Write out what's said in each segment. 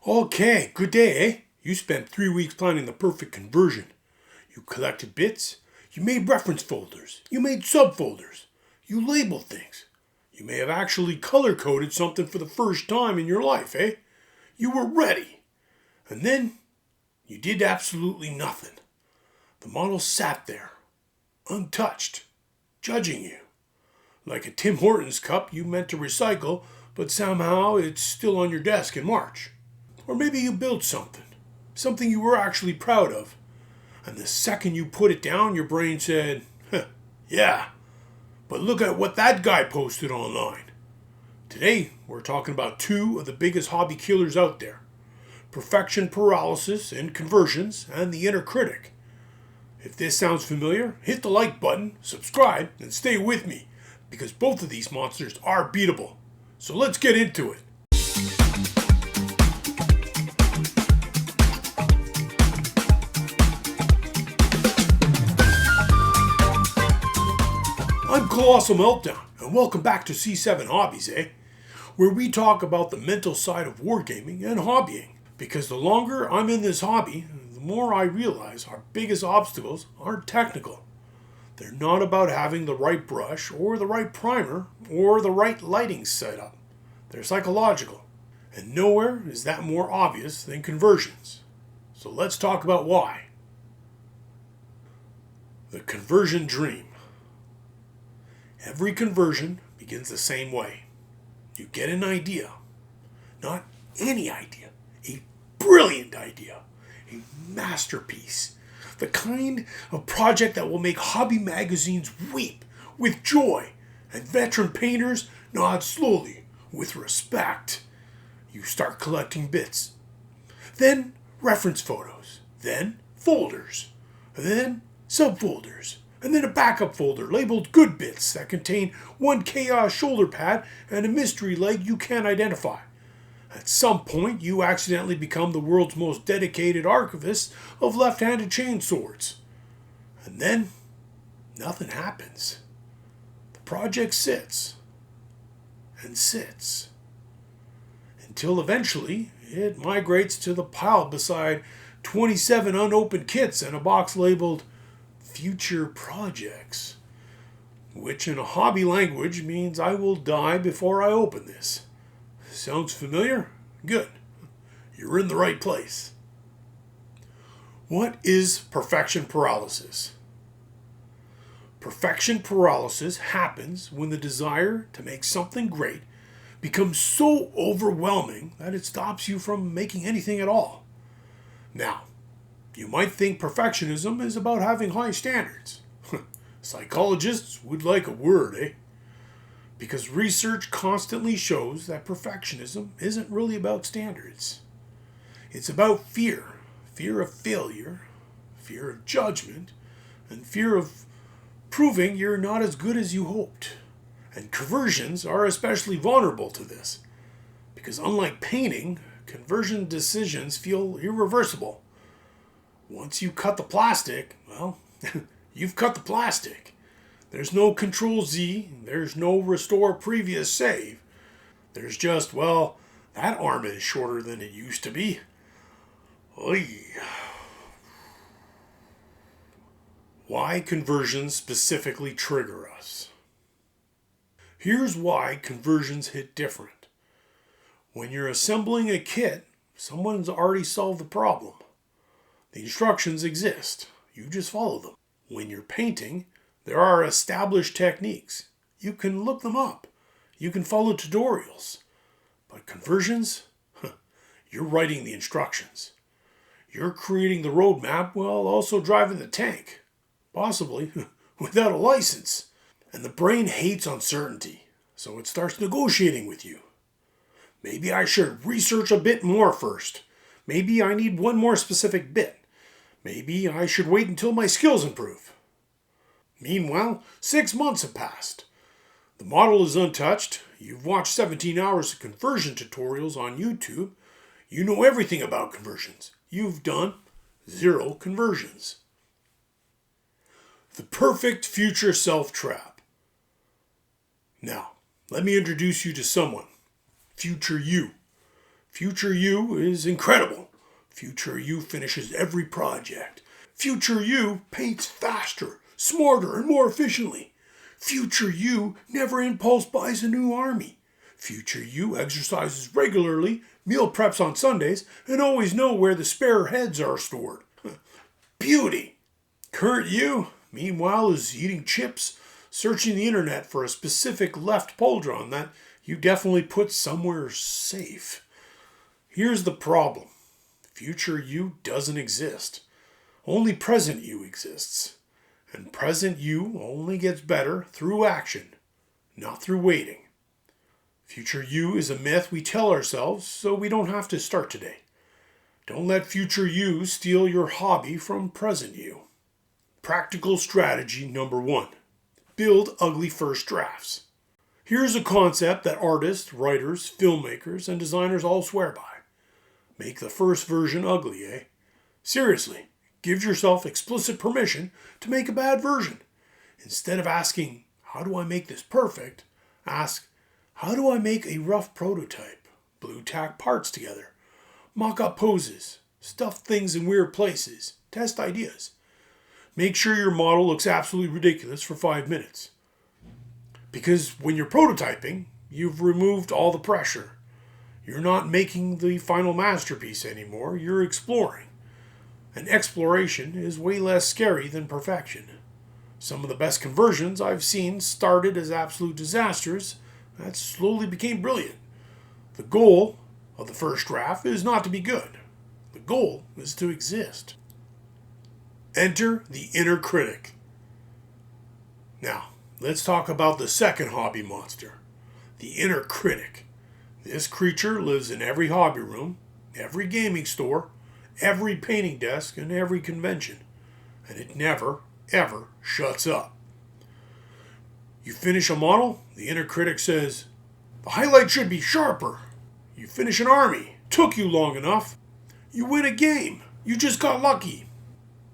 Okay, good day, eh? You spent 3 weeks planning the perfect conversion. You collected bits, you made reference folders, you made subfolders, you labeled things. You may have actually color-coded something for the first time in your life, eh? You were ready. And then you did absolutely nothing. The model sat there, untouched, judging you. Like a Tim Hortons cup you meant to recycle, but somehow it's still on your desk in March. Or maybe you built something you were actually proud of. And the second you put it down, your brain said, yeah, but look at what that guy posted online. Today, we're talking about two of the biggest hobby killers out there. Perfection paralysis and conversions, and the inner critic. If this sounds familiar, hit the like button, subscribe, and stay with me, because both of these monsters are beatable. So let's get into it. I'm Colossal Meltdown, and welcome back to C7 Hobbies, where we talk about the mental side of wargaming and hobbying. Because the longer I'm in this hobby, the more I realize our biggest obstacles aren't technical. They're not about having the right brush, or the right primer, or the right lighting setup. They're psychological. And nowhere is that more obvious than conversions. So let's talk about why. The conversion dream. Every conversion begins the same way. You get an idea. Not any idea. A brilliant idea. A masterpiece. The kind of project that will make hobby magazines weep with joy and veteran painters nod slowly with respect. You start collecting bits. Then reference photos. Then folders. Then subfolders. And then a backup folder labeled good bits that contain one chaos shoulder pad and a mystery leg you can't identify. At some point, you accidentally become the world's most dedicated archivist of left-handed chainswords. And then, nothing happens. The project sits and sits until eventually it migrates to the pile beside 27 unopened kits and a box labeled future projects, which in a hobby language means I will die before I open this. Sounds familiar? Good. You're in the right place. What is perfection paralysis? Perfection paralysis happens when the desire to make something great becomes so overwhelming that it stops you from making anything at all. Now, you might think perfectionism is about having high standards. Psychologists would like a word, eh? Because research constantly shows that perfectionism isn't really about standards. It's about fear. Fear of failure, fear of judgment, and fear of proving you're not as good as you hoped. And conversions are especially vulnerable to this. Because unlike painting, conversion decisions feel irreversible. Once you cut the plastic, well, you've cut the plastic. There's no Control-Z, there's no restore previous save. There's just, well, that arm is shorter than it used to be. Oy. Why conversions specifically trigger us. Here's why conversions hit different. When you're assembling a kit, someone's already solved the problem. The instructions exist. You just follow them. When you're painting, there are established techniques. You can look them up. You can follow tutorials. But conversions? You're writing the instructions. You're creating the roadmap while also driving the tank. Possibly without a license. And the brain hates uncertainty, so it starts negotiating with you. Maybe I should research a bit more first. Maybe I need one more specific bit. Maybe I should wait until my skills improve. Meanwhile, 6 months have passed. The model is untouched. You've watched 17 hours of conversion tutorials on YouTube. You know everything about conversions. You've done 0 conversions. The perfect future self-trap. Now, let me introduce you to someone. Future you. Future you is incredible. Future you finishes every project. Future you paints faster, smarter, and more efficiently. Future you never impulse buys a new army. Future you exercises regularly, meal preps on Sundays, and always know where the spare heads are stored. Beauty! Current you, meanwhile, is eating chips, searching the internet for a specific left pauldron that you definitely put somewhere safe. Here's the problem. Future you doesn't exist. Only present you exists. And present you only gets better through action, not through waiting. Future you is a myth we tell ourselves so we don't have to start today. Don't let future you steal your hobby from present you. Practical strategy number 1. Build ugly first drafts. Here's a concept that artists, writers, filmmakers, and designers all swear by. Make the first version ugly, eh? Seriously, give yourself explicit permission to make a bad version. Instead of asking, how do I make this perfect? Ask, how do I make a rough prototype? Blue tack parts together. Mock up poses. Stuff things in weird places. Test ideas. Make sure your model looks absolutely ridiculous for 5 minutes. Because when you're prototyping, you've removed all the pressure. You're not making the final masterpiece anymore, you're exploring. And exploration is way less scary than perfection. Some of the best conversions I've seen started as absolute disasters that slowly became brilliant. The goal of the first draft is not to be good. The goal is to exist. Enter the inner critic. Now, let's talk about the second hobby monster, the inner critic. This creature lives in every hobby room, every gaming store, every painting desk, and every convention. And it never, ever shuts up. You finish a model, the inner critic says, the highlight should be sharper. You finish an army, took you long enough. You win a game, you just got lucky.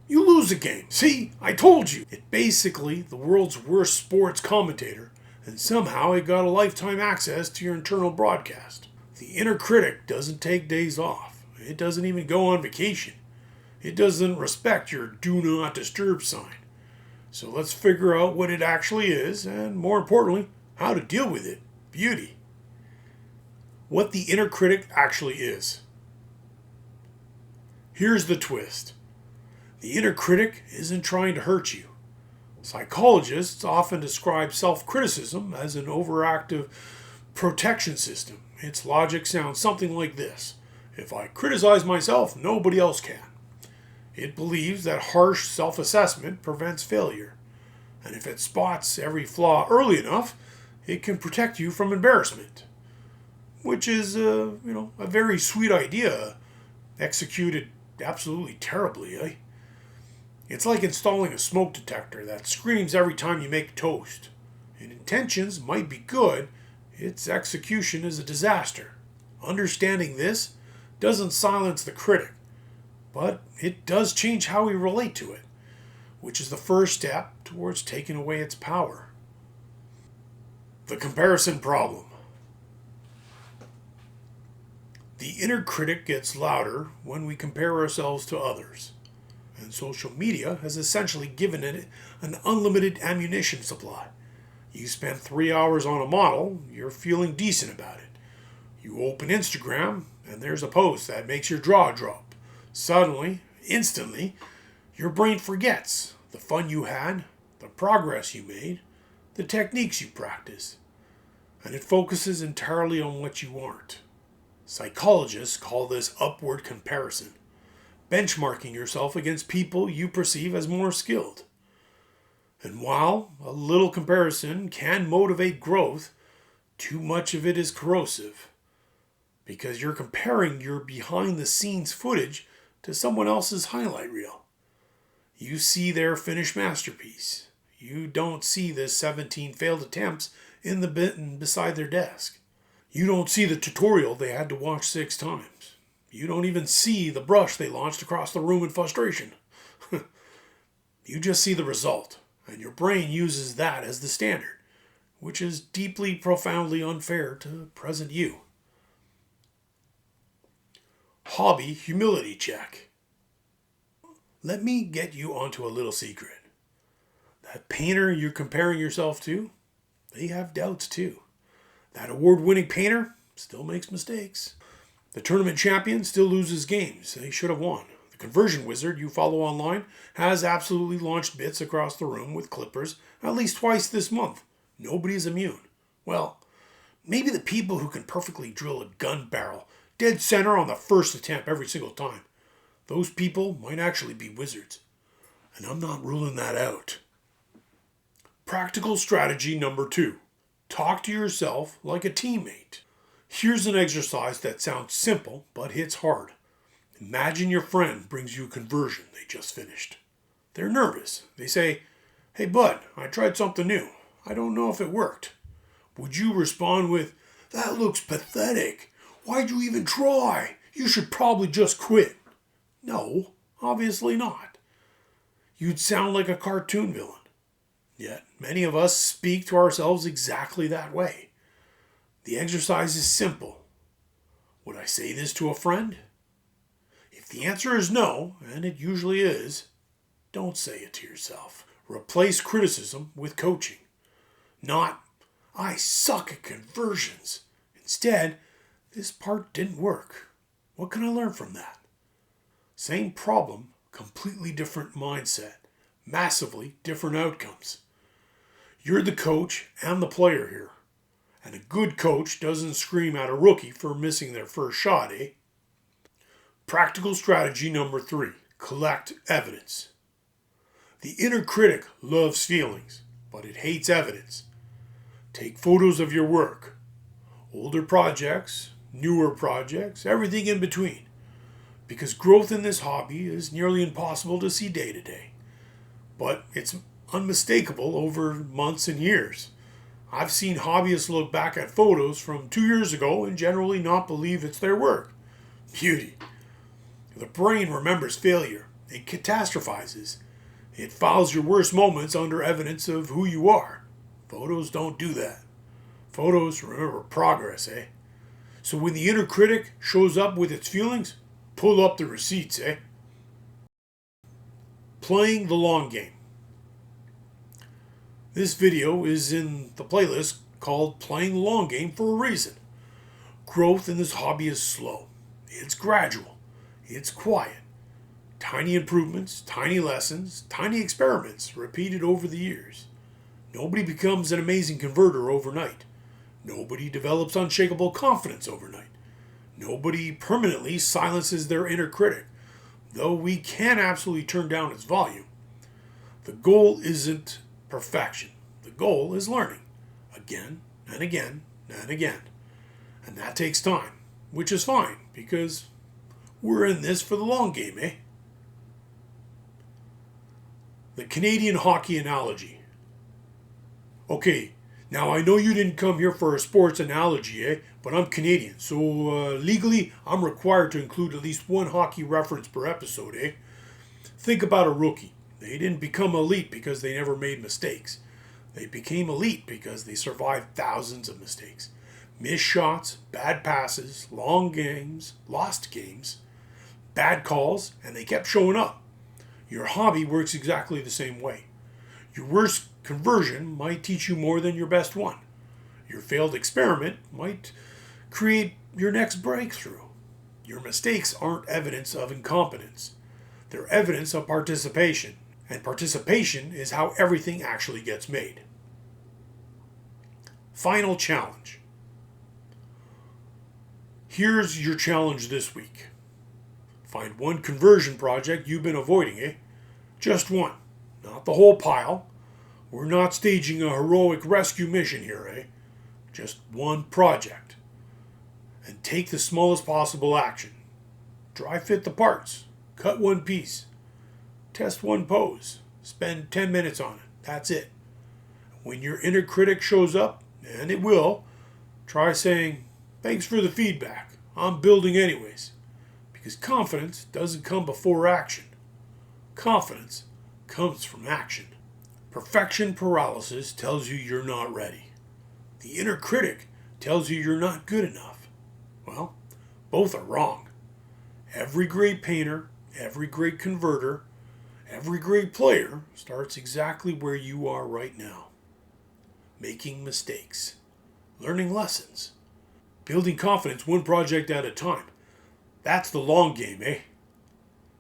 You lose a game. See, I told you. It's basically the world's worst sports commentator, and somehow it got a lifetime access to your internal broadcast. The inner critic doesn't take days off. It doesn't even go on vacation. It doesn't respect your do not disturb sign. So let's figure out what it actually is, and more importantly, how to deal with it. Beauty. What the inner critic actually is. Here's the twist. The inner critic isn't trying to hurt you. Psychologists often describe self-criticism as an overactive protection system. Its logic sounds something like this. If I criticize myself, nobody else can. It believes that harsh self-assessment prevents failure. And if it spots every flaw early enough, it can protect you from embarrassment. Which is, a very sweet idea, executed absolutely terribly, eh? It's like installing a smoke detector that screams every time you make toast. Its intentions might be good, its execution is a disaster. Understanding this doesn't silence the critic, but it does change how we relate to it, which is the first step towards taking away its power. The comparison problem. The inner critic gets louder when we compare ourselves to others. And social media has essentially given it an unlimited ammunition supply. You spend 3 hours on a model, you're feeling decent about it. You open Instagram, and there's a post that makes your jaw drop. Suddenly, instantly, your brain forgets the fun you had, the progress you made, the techniques you practiced, and it focuses entirely on what you aren't. Psychologists call this upward comparison. Benchmarking yourself against people you perceive as more skilled. And while a little comparison can motivate growth, too much of it is corrosive. Because you're comparing your behind-the-scenes footage to someone else's highlight reel. You see their finished masterpiece. You don't see the 17 failed attempts in the bin beside their desk. You don't see the tutorial they had to watch 6 times. You don't even see the brush they launched across the room in frustration. You just see the result, and your brain uses that as the standard, which is deeply, profoundly unfair to present you. Hobby humility check. Let me get you onto a little secret. That painter you're comparing yourself to, they have doubts too. That award-winning painter still makes mistakes. The tournament champion still loses games they should have won. The conversion wizard you follow online has absolutely launched bits across the room with clippers at least twice this month. Nobody's immune. Well, maybe the people who can perfectly drill a gun barrel dead center on the first attempt every single time. Those people might actually be wizards. And I'm not ruling that out. Practical strategy number 2. Talk to yourself like a teammate. Here's an exercise that sounds simple but hits hard. Imagine your friend brings you a conversion they just finished. They're nervous. They say, "Hey bud, I tried something new. I don't know if it worked." Would you respond with, "That looks pathetic. Why'd you even try? You should probably just quit"? No, obviously not. You'd sound like a cartoon villain. Yet, many of us speak to ourselves exactly that way. The exercise is simple. Would I say this to a friend? If the answer is no, and it usually is, don't say it to yourself. Replace criticism with coaching. Not, "I suck at conversions." Instead, "This part didn't work. What can I learn from that?" Same problem, completely different mindset, massively different outcomes. You're the coach and the player here. And a good coach doesn't scream at a rookie for missing their first shot, eh? Practical strategy number 3. Collect evidence. The inner critic loves feelings, but it hates evidence. Take photos of your work. Older projects, newer projects, everything in between. Because growth in this hobby is nearly impossible to see day to day. But it's unmistakable over months and years. I've seen hobbyists look back at photos from 2 years ago and generally not believe it's their work. Beauty. The brain remembers failure. It catastrophizes. It files your worst moments under evidence of who you are. Photos don't do that. Photos remember progress, eh? So when the inner critic shows up with its feelings, pull up the receipts, eh? Playing the long game. This video is in the playlist called Playing the Long Game for a reason. Growth in this hobby is slow. It's gradual. It's quiet. Tiny improvements, tiny lessons, tiny experiments repeated over the years. Nobody becomes an amazing converter overnight. Nobody develops unshakable confidence overnight. Nobody permanently silences their inner critic, though we can absolutely turn down its volume. The goal isn't perfection. The goal is learning. Again and again and again. And that takes time, which is fine, because we're in this for the long game, eh? The Canadian hockey analogy. Okay, now I know you didn't come here for a sports analogy, eh? But I'm Canadian, so legally I'm required to include at least one hockey reference per episode, eh? Think about a rookie. They didn't become elite because they never made mistakes. They became elite because they survived thousands of mistakes. Missed shots, bad passes, long games, lost games, bad calls, and they kept showing up. Your hobby works exactly the same way. Your worst conversion might teach you more than your best one. Your failed experiment might create your next breakthrough. Your mistakes aren't evidence of incompetence. They're evidence of participation. And participation is how everything actually gets made. Final challenge. Here's your challenge this week. Find one conversion project you've been avoiding, eh? Just one. Not the whole pile. We're not staging a heroic rescue mission here, eh? Just one project. And take the smallest possible action. Dry fit the parts. Cut one piece. Test one pose. Spend 10 minutes on it. That's it. When your inner critic shows up, and it will, try saying, "Thanks for the feedback. I'm building anyways." Because confidence doesn't come before action. Confidence comes from action. Perfection paralysis tells you you're not ready. The inner critic tells you you're not good enough. Well, both are wrong. Every great painter, every great converter, every great player starts exactly where you are right now. Making mistakes, learning lessons, building confidence one project at a time. That's the long game, eh?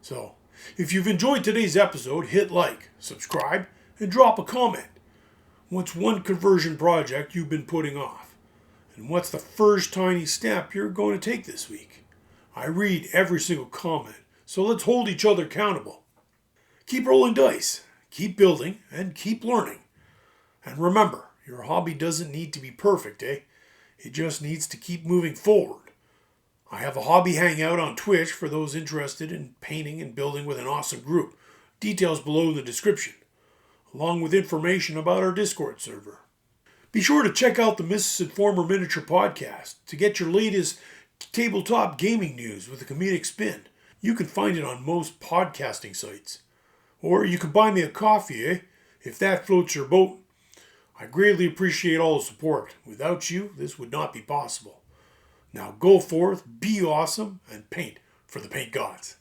So, if you've enjoyed today's episode, hit like, subscribe, and drop a comment. What's one conversion project you've been putting off? And what's the first tiny step you're going to take this week? I read every single comment, so let's hold each other accountable. Keep rolling dice, keep building, and keep learning. And remember, your hobby doesn't need to be perfect, eh? It just needs to keep moving forward. I have a hobby hangout on Twitch for those interested in painting and building with an awesome group. Details below in the description, along with information about our Discord server. Be sure to check out the Mrs. Informer Miniature podcast to get your latest tabletop gaming news with a comedic spin. You can find it on most podcasting sites. Or you can buy me a coffee, eh? If that floats your boat. I greatly appreciate all the support. Without you, this would not be possible. Now go forth, be awesome, and paint for the paint gods.